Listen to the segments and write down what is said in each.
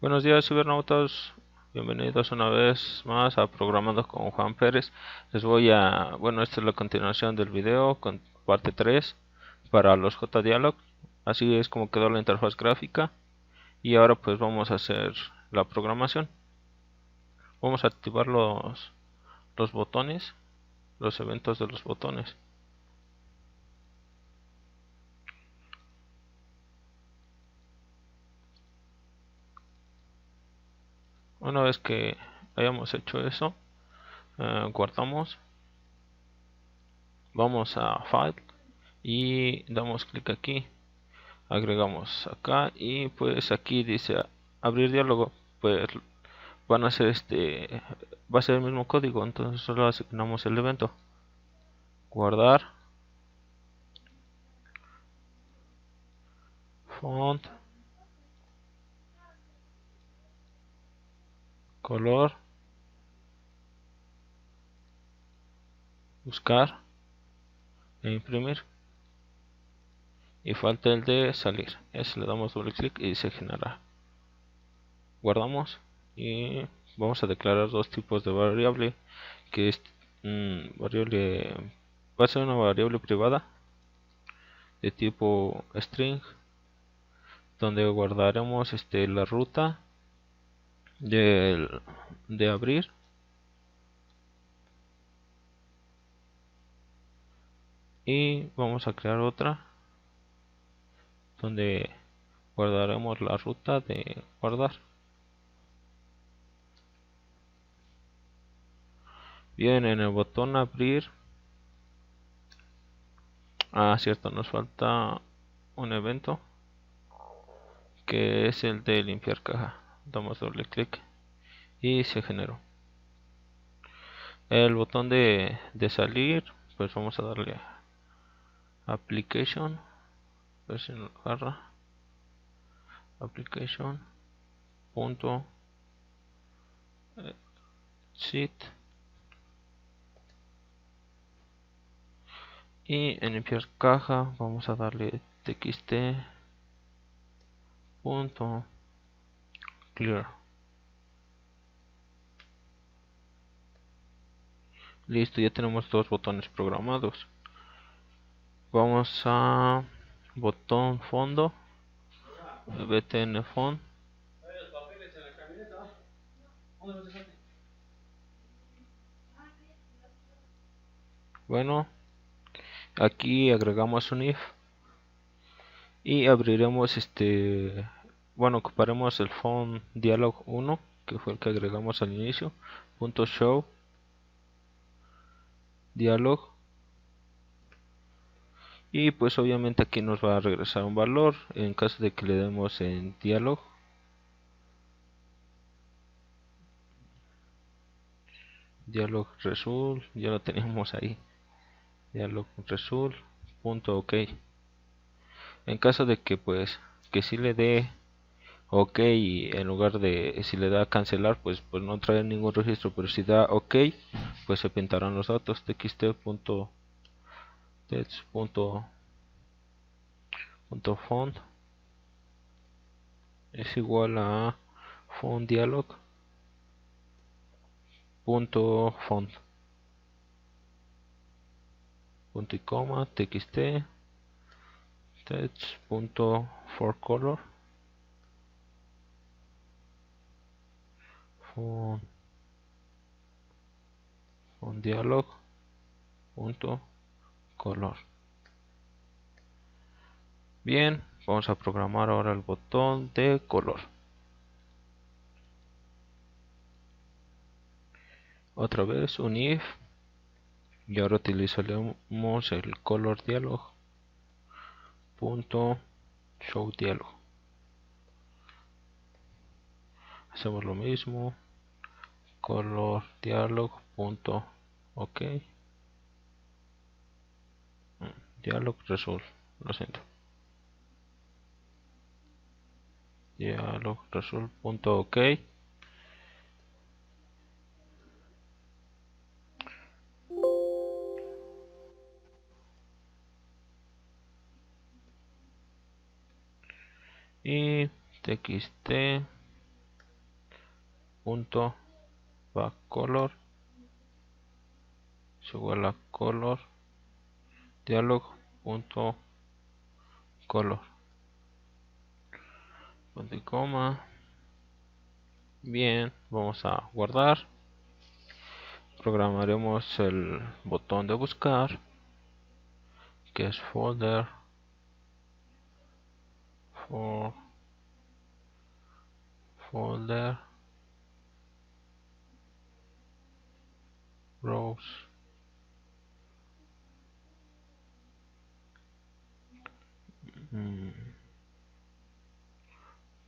Buenos días, cibernautas. Bienvenidos una vez más a Programando con Juan Pérez. Esta es la continuación del video con parte 3 para los JDialog. Así es como quedó la interfaz gráfica. Y ahora pues vamos a hacer la programación. Vamos a activar los botones, los eventos de los botones. Una vez que hayamos hecho eso, guardamos, vamos a File y damos clic aquí, agregamos acá y pues aquí dice abrir diálogo. Pues van a ser va a ser el mismo código, entonces solo asignamos el evento, guardar, font, color, buscar e imprimir, y falta el de salir. Ese le damos doble clic y se genera. Guardamos y vamos a declarar dos tipos de variable, que es variable, va a ser una variable privada de tipo string, donde guardaremos la ruta del, de abrir, y vamos a crear otra donde guardaremos la ruta de guardar. Bien, en el botón abrir, cierto, nos falta un evento que es el de limpiar caja. Damos doble clic y se generó. El botón de salir, pues vamos a darle application, a ver si nos agarra, application punto sit, y en limpiar caja vamos a darle txt punto clear. Listo, ya tenemos dos botones programados. Vamos a botón fondo, btn font. Bueno, aquí agregamos un if y abriremos ocuparemos el font dialog 1, que fue el que agregamos al inicio, punto show dialog, y pues obviamente aquí nos va a regresar un valor en caso de que le demos en dialog. Dialog result, ya lo tenemos ahí, dialog result punto ok. En caso de que que si le dé ok, y en lugar de, si le da a cancelar, pues no trae ningún registro, pero si da ok, pues se pintarán los datos. txt.text.font es igual a font dialog punto font, punto y coma, txt text.forcolor font, font dialog punto color. Bien, vamos a programar ahora el botón de color. Otra vez un if, y ahora utilizaremos el color dialog punto show dialog. Hacemos lo mismo, color dialog punto ok, dialog result, lo siento, dialog result punto ok. Y txt punto backcolor es igual a color dialog punto color, punto y coma. Bien, vamos a guardar. Programaremos el botón de buscar, que es folder folder rows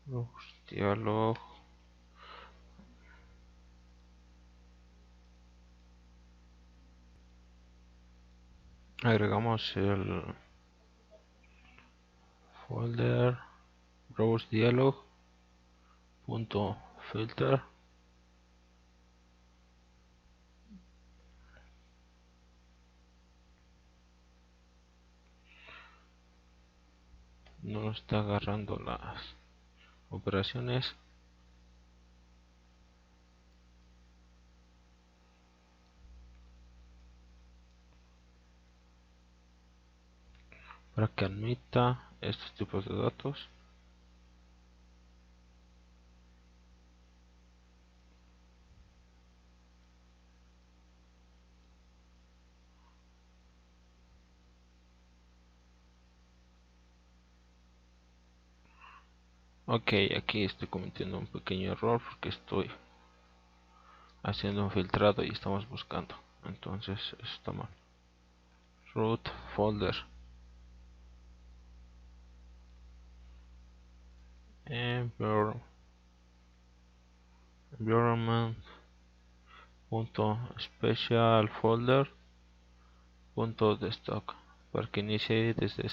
rows dialog. Agregamos el folder rows dialog punto filter. No está agarrando las operaciones. Para que admita estos tipos de datos. Ok, aquí estoy cometiendo un pequeño error porque estoy haciendo un filtrado y estamos buscando, entonces eso está mal. Root folder environment punto special folder punto de stock, para que inicie desde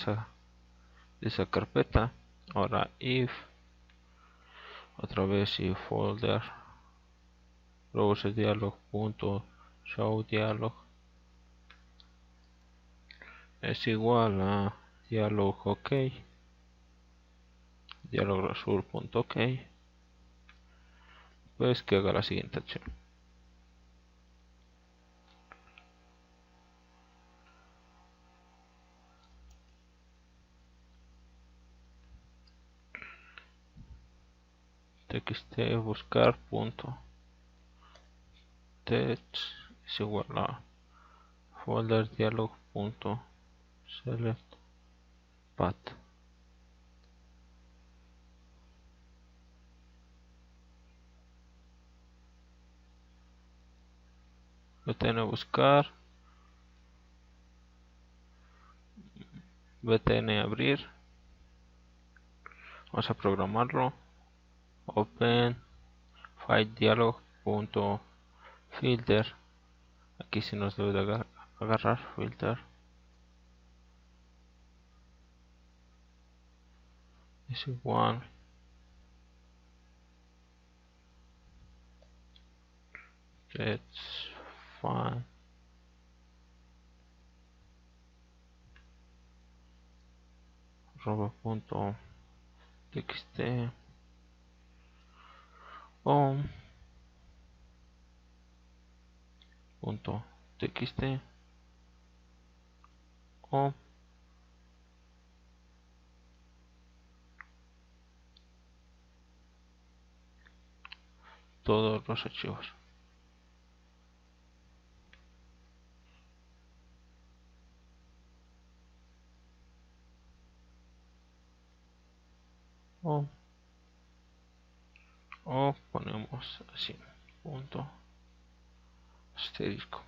esa carpeta. Ahora if otra vez if folder browser dialog punto show dialog es igual a dialog ok dialog result punto ok, pues que haga la siguiente acción. Txt buscar punto text es igual a folder dialog punto select path. Btn buscar, btn abrir, vamos a programarlo. Open file dialog punto filter, aquí sí nos debe de agarrar filter es igual get file punto txt home punto txt home todos los archivos. O ponemos así punto asterisco.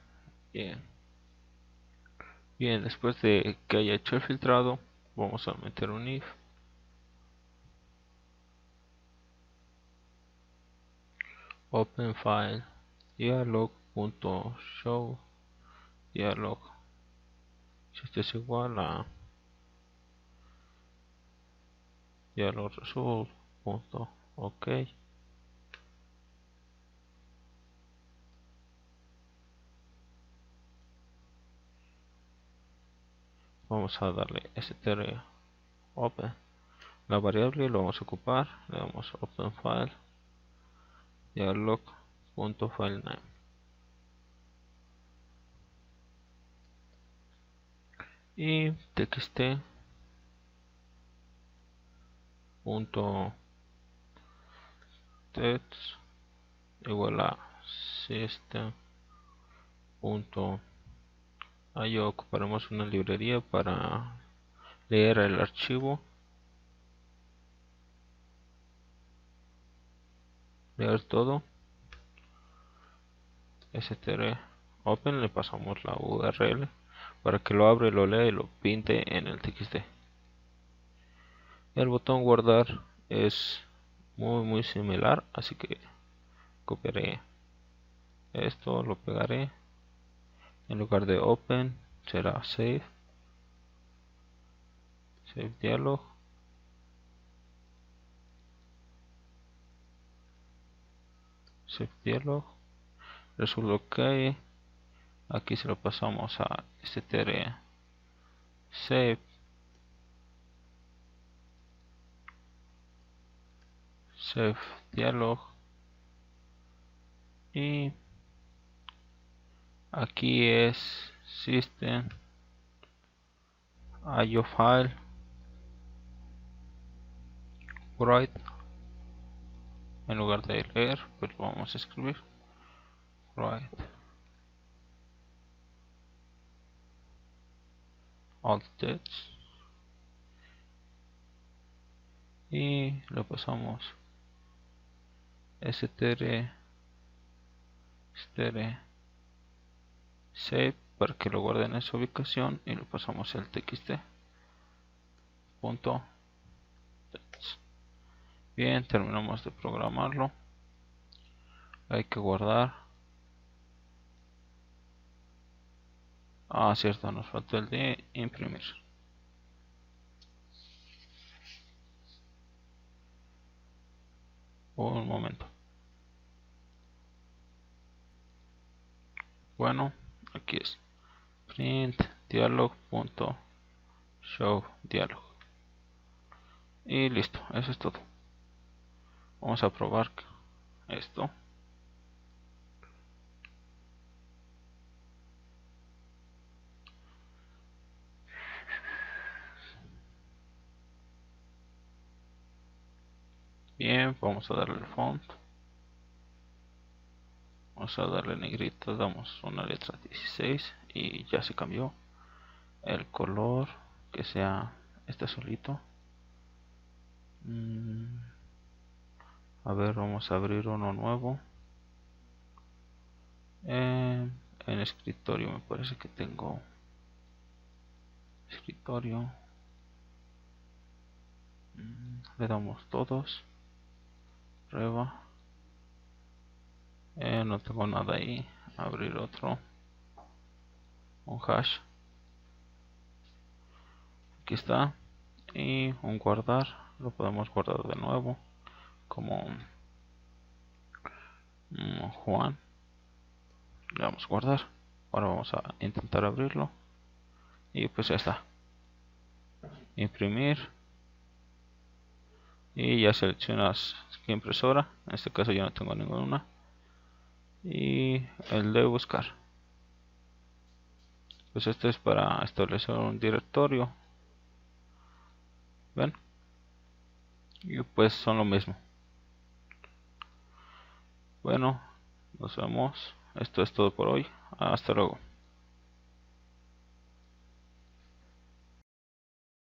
Bien, después de que haya hecho el filtrado, vamos a meter un if open file dialog punto show dialog, si esto es igual a dialog result punto ok. Vamos a darle str open, la variable lo vamos a ocupar, le damos open file dialog.filename. Y txt punto text igual a system punto io. Ocuparemos una librería para leer el archivo, leer todo. str open, le pasamos la URL para que lo abra, lo lea y lo pinte en el txt. El botón guardar es muy similar, así que copiaré esto, lo pegaré. En lugar de open será save dialog. Save dialog. Resuelve ok. Aquí se lo pasamos a str save dialog. Y aquí es system IO file write. En lugar de leer, pues lo vamos a escribir write all text y lo pasamos str save para que lo guarde en esa ubicación y lo pasamos al txt punto text. Bien, terminamos de programarlo. Hay que guardar. Cierto, nos falta el de imprimir. Un momento. Bueno, aquí es print dialog.show dialog. Y listo, eso es todo. Vamos a probar esto. Bien, vamos a darle el font. Vamos a darle negrito, damos una letra 16 y ya se cambió. El color, que sea este solito. A ver, vamos a abrir uno nuevo. En escritorio me parece que tengo escritorio. Le damos todos. Prueba. No tengo nada ahí. Abrir otro. Un hash. Aquí está. Y un guardar. Lo podemos guardar de nuevo. Como Juan. Le vamos a guardar. Ahora vamos a intentar abrirlo. Y pues ya está. Imprimir. Y ya seleccionas qué impresora. En este caso yo no tengo ninguna. Y el de buscar. Pues esto es para establecer un directorio. ¿Ven? Y pues son lo mismo. Bueno, nos vemos. Esto es todo por hoy. Hasta luego.